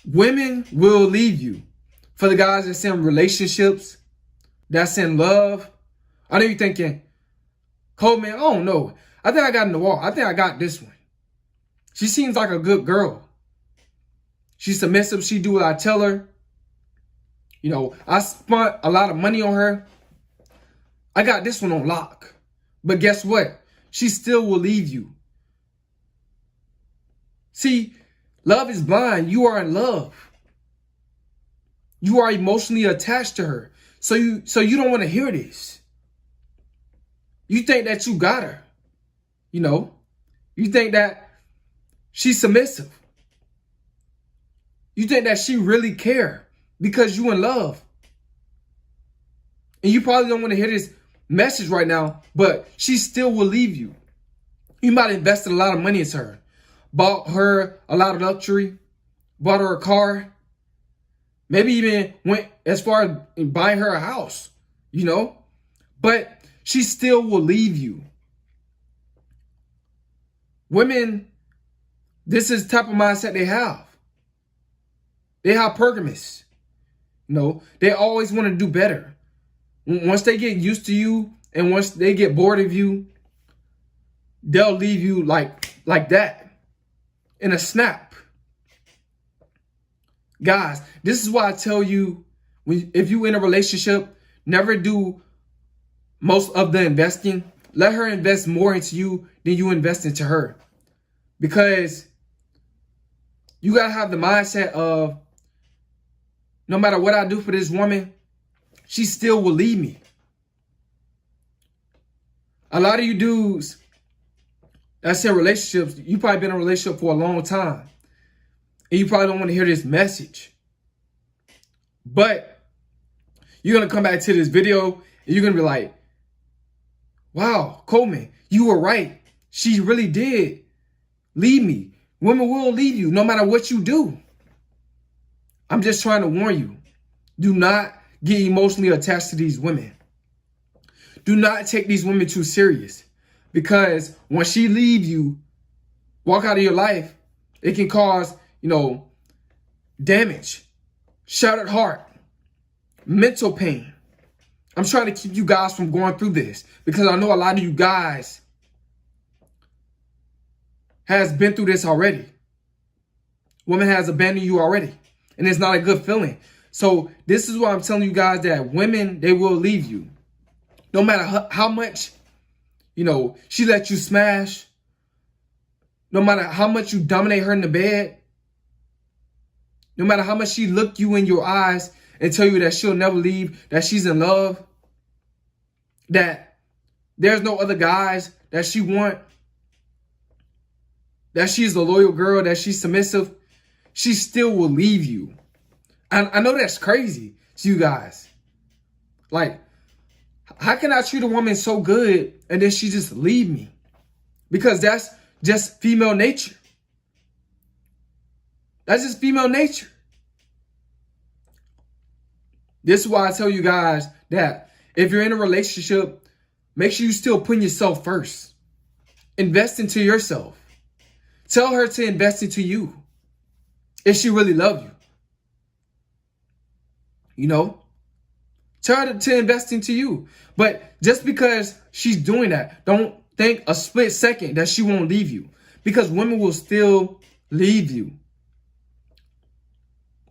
Women will leave you. For the guys that's in relationships, that's in love, I know you're thinking, Coleman, oh no, I think I got in the wall. I think I got this one. She seems like a good girl. She's submissive. She do what I tell her. You know, I spent a lot of money on her. I got this one on lock. But guess what? She still will leave you. See, love is blind. You are in love. You are emotionally attached to her. So you don't want to hear this. You think that you got her. You know, you think that she's submissive. You think that she really care because you in love. And you probably don't want to hear this message right now, but she still will leave you. You might have invested a lot of money into her. Bought her a lot of luxury. Bought her a car. Maybe even went as far as buying her a house, you know? But she still will leave you. Women, this is the type of mindset they have. They hypergamous. You know, they always want to do better. Once they get used to you and once they get bored of you, they'll leave you like that in a snap. Guys, this is why I tell you, if you in a relationship, never do most of the investing. Let her invest more into you than you invest into her. Because you got to have the mindset of, no matter what I do for this woman, she still will leave me. A lot of you dudes that's in relationships, you probably been in a relationship for a long time. And you probably don't want to hear this message. But you're going to come back to this video and you're going to be like, wow, Coleman, you were right. She really did leave me. Women will leave you no matter what you do. I'm just trying to warn you. Do not get emotionally attached to these women. Do not take these women too serious. Because when she leaves you, walk out of your life, it can cause, damage, shattered heart, mental pain. I'm trying to keep you guys from going through this because I know a lot of you guys has been through this already. Woman has abandoned you already, and it's not a good feeling. So this is why I'm telling you guys that women, they will leave you. No matter how much, she let you smash, no matter how much you dominate her in the bed, no matter how much she look you in your eyes and tell you that she'll never leave, that she's in love, that there's no other guys that she want, that she's a loyal girl, that she's submissive, she still will leave you. I know that's crazy to you guys. Like, how can I treat a woman so good and then she just leave me? Because that's just female nature. That's just female nature. This is why I tell you guys that if you're in a relationship, make sure you still put yourself first. Invest into yourself. Tell her to invest into you if she really loves you. Tell her to invest into you. But just because she's doing that, don't think a split second that she won't leave you. Because women will still leave you.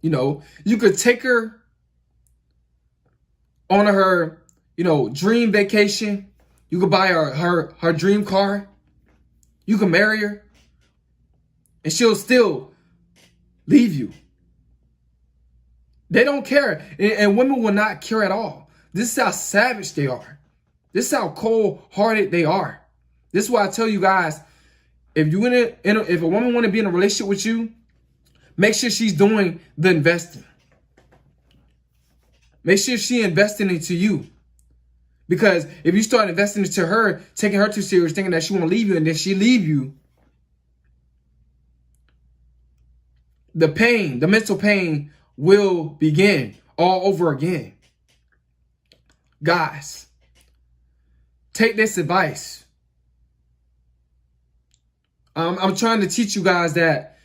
You could take her on her, dream vacation. You could buy her dream car. You can marry her. And she'll still leave you. They don't care. And women will not care at all. This is how savage they are. This is how cold-hearted they are. This is why I tell you guys, if a woman want to be in a relationship with you, make sure she's doing the investing. Make sure she's investing into you. Because if you start investing into her, taking her too serious, thinking that she won't leave you, and then she leave you, the pain, the mental pain will begin all over again. Guys, take this advice. I'm trying to teach you guys that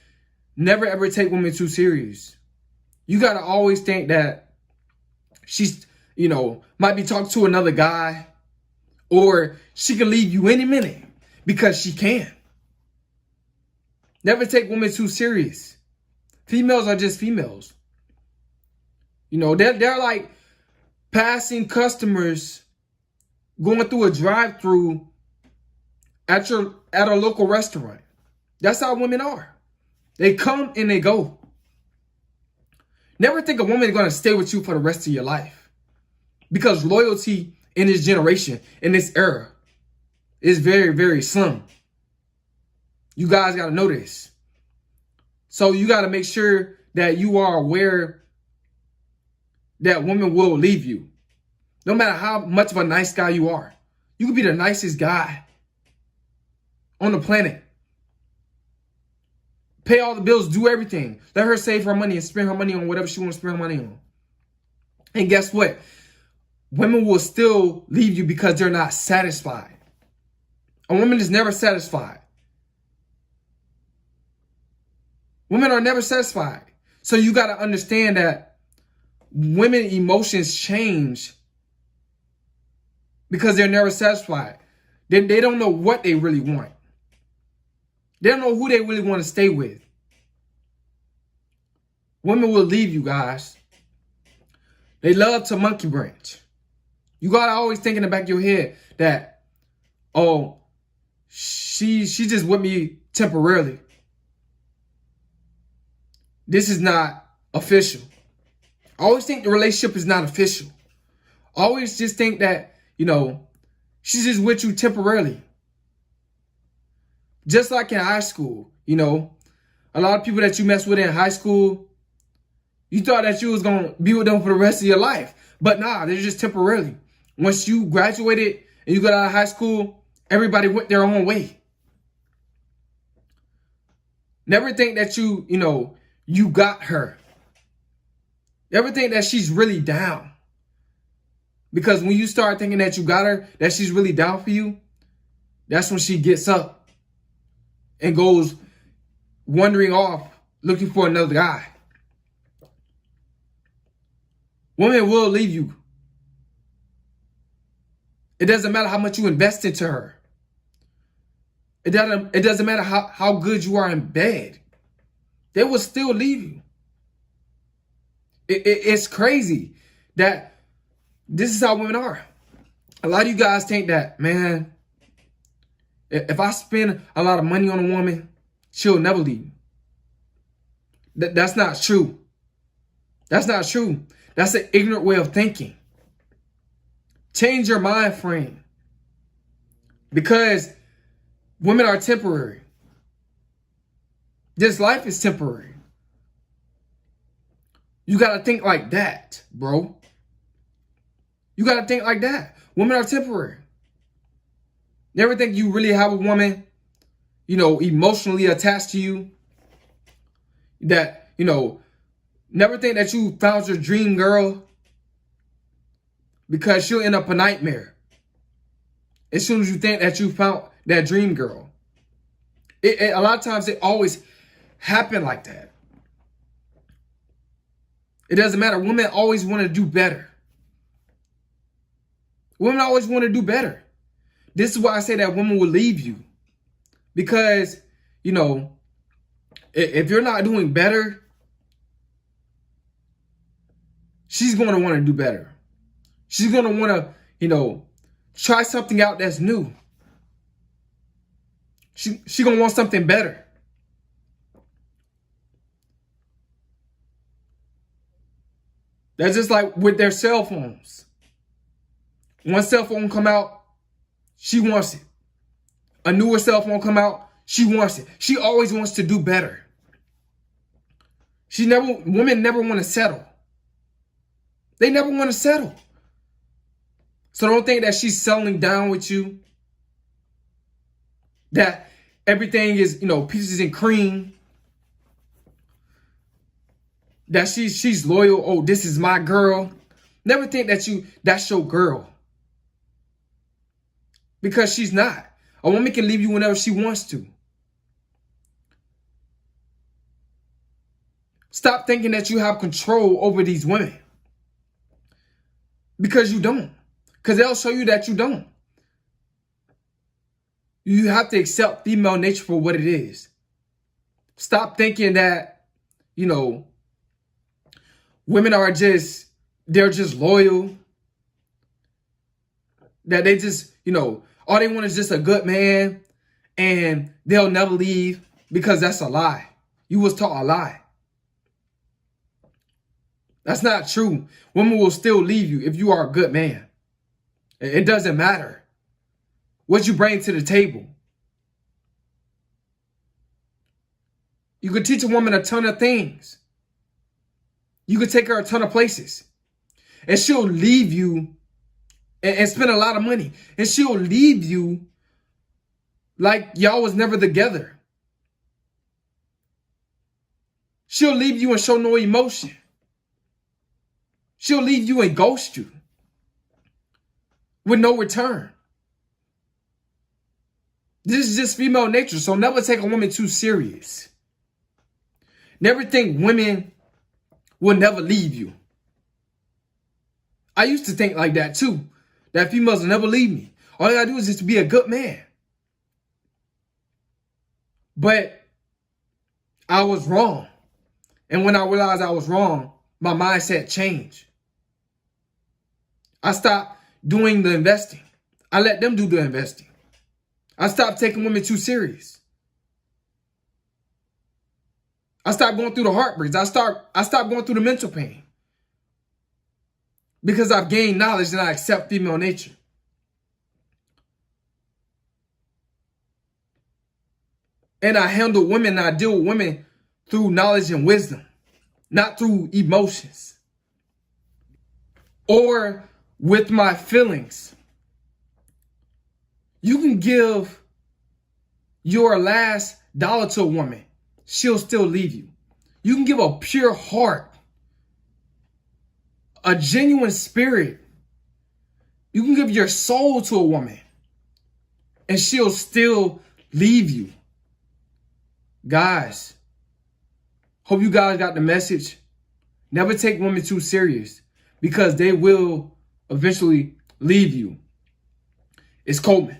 never ever take women too serious. You got to always think that she's, might be talking to another guy, or she can leave you any minute because she can. Never take women too serious. Females are just females. They're like passing customers going through a drive-through at a local restaurant. That's how women are. They come and they go. Never think a woman is going to stay with you for the rest of your life. Because loyalty in this generation, in this era, is very, very slim. You guys got to know this. So you got to make sure that you are aware that women will leave you. No matter how much of a nice guy you are. You could be the nicest guy on the planet. Pay all the bills, do everything. Let her save her money and spend her money on whatever she wants to spend her money on. And guess what? Women will still leave you because they're not satisfied. A woman is never satisfied. Women are never satisfied. So you got to understand that women emotions change because they're never satisfied. They don't know what they really want. They don't know who they really want to stay with. Women will leave you guys. They love to monkey branch. You got to always think in the back of your head that, oh, she just with me temporarily. This is not official. Always think the relationship is not official. Always just think that, she's just with you temporarily. Just like in high school, a lot of people that you mess with in high school, you thought that you was going to be with them for the rest of your life. But nah, they're just temporarily. Once you graduated and you got out of high school, everybody went their own way. Never think that you got her. Never think that she's really down. Because when you start thinking that you got her, that she's really down for you, that's when she gets up and goes wandering off looking for another guy. Women will leave you. It doesn't matter how much you invest into her. It doesn't matter how good you are in bed. They will still leave you. It's crazy that this is how women are. A lot of you guys think that, man, if I spend a lot of money on a woman, she'll never leave me. That's not true. That's not true. That's an ignorant way of thinking. Change your mind frame. Because women are temporary. This life is temporary. You got to think like that, bro. You got to think like that. Women are temporary. Never think you really have a woman, emotionally attached to you. That, never think that you found your dream girl, because she'll end up a nightmare as soon as you think that you found that dream girl. A lot of times it always happen like that. It doesn't matter. Women always want to do better. Women always want to do better. This is why I say that women will leave you. Because, if you're not doing better, she's going to want to do better. She's going to want to, try something out that's new. She going to want something better. That's just like with their cell phones. One cell phone come out, she wants it. A newer cell phone come out, she wants it. She always wants to do better. Women never want to settle. They never want to settle. So don't think that she's settling down with you. That everything is, peaches and cream. That she's loyal. Oh, this is my girl. Never think that that's your girl. Because she's not. A woman can leave you whenever she wants to. Stop thinking that you have control over these women. Because you don't. Because they'll show you that you don't. You have to accept female nature for what it is. Stop thinking that, women are they're just loyal. That they just, all they want is just a good man and they'll never leave, because that's a lie. You was taught a lie. That's not true. Women will still leave you if you are a good man. It doesn't matter what you bring to the table. You could teach a woman a ton of things. You could take her a ton of places. And she'll leave you and spend a lot of money. And she'll leave you like y'all was never together. She'll leave you and show no emotion. She'll leave you and ghost you with no return. This is just female nature, so never take a woman too serious. Never think women will never leave you. I used to think like that too, that females will never leave me. All I gotta do is just be a good man. But I was wrong. And when I realized I was wrong, my mindset changed. I stopped doing the investing. I let them do the investing. I stopped taking women too serious. I stopped going through the heartbreaks. I stopped going through the mental pain. Because I've gained knowledge and I accept female nature. And I handle women and I deal with women through knowledge and wisdom, not through emotions or with my feelings. You can give your last dollar to a woman, she'll still leave you. You can give a pure heart, a genuine spirit. You can give your soul to a woman and she'll still leave you. Guys, hope you guys got the message. Never take women too serious, because they will eventually leave you. It's Coleman.